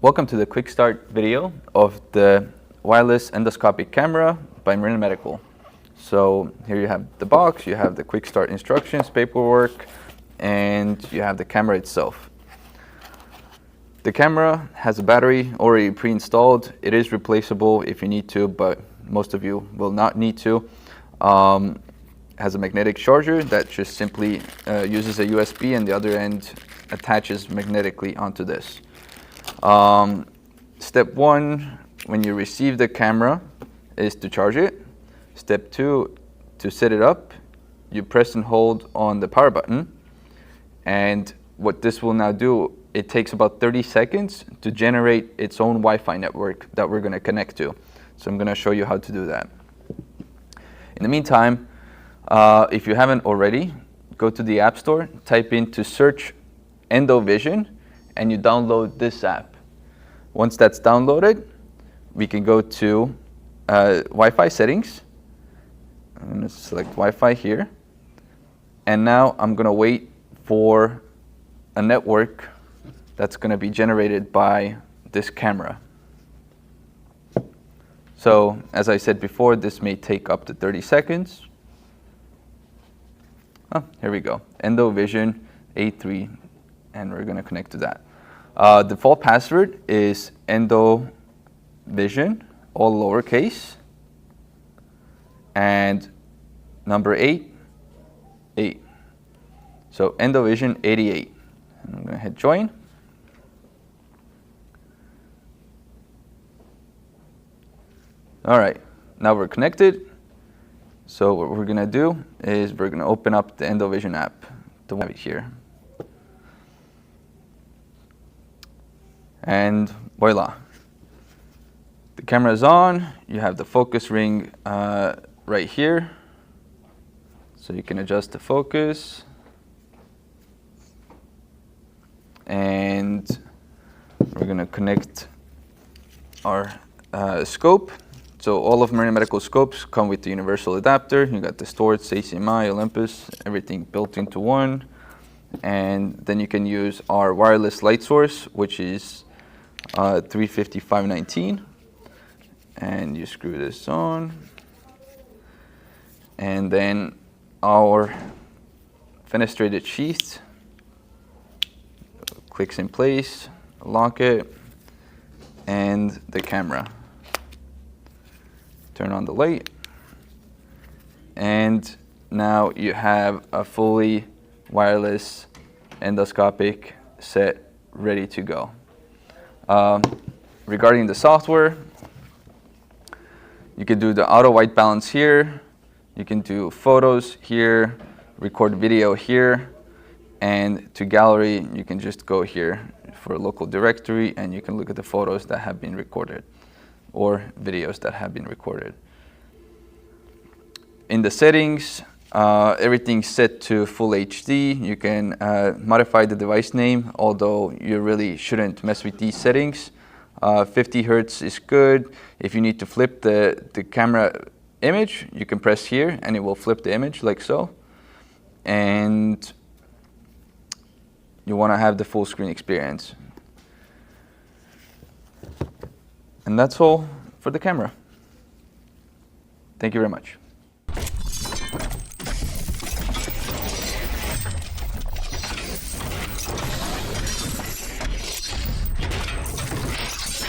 Welcome to the quick start video of the wireless endoscopic camera by Marina Medical. So here you have the box, you have the quick start instructions, paperwork, and you have the camera itself. The camera has a battery already pre-installed. It is replaceable if you need to, but most of you will not need to. Has a magnetic charger that just simply uses a USB, and the other end attaches magnetically onto this. Step one, when you receive the camera, is to charge it. Step two, to set it up, you press and hold on the power button. And what this will now do, it takes about 30 seconds to generate its own Wi-Fi network that we're going to connect to. So I'm going to show you how to do that. In the meantime, if you haven't already, go to the App Store, type into search EndoVision, and you download this app. Once that's downloaded, we can go to Wi-Fi settings. I'm going to select Wi-Fi here. And now I'm going to wait for a network that's going to be generated by this camera. So, as I said before, this may take up to 30 seconds. Oh, here we go. EndoVision A3, and we're going to connect to that. Default password is EndoVision, all lowercase, and number 8. So EndoVision 88. And I'm going to hit join. All right, now we're connected. So what we're going to do is we're going to open up the EndoVision app, the one here. And voila, the camera is on. You have the focus ring right here, so you can adjust the focus. And we're going to connect our scope. So all of Marina Medical scopes come with the universal adapter. You got the Storz, ACMI, Olympus, everything built into one. And then you can use our wireless light source, which is 350/519, and you screw this on, and then our fenestrated sheath clicks in place, lock it, and the camera. Turn on the light, and now you have a fully wireless endoscopic set ready to go. Regarding the software, you can do the auto white balance here, you can do photos here, record video here, and to gallery you can just go here for a local directory and you can look at the photos that have been recorded or videos that have been recorded. In the settings, everything's set to full HD. You can modify the device name, although you really shouldn't mess with these settings. 50 Hertz is good. If you need to flip the camera image, you can press here and it will flip the image like so. And you want to have the full screen experience. And that's all for the camera. Thank you very much.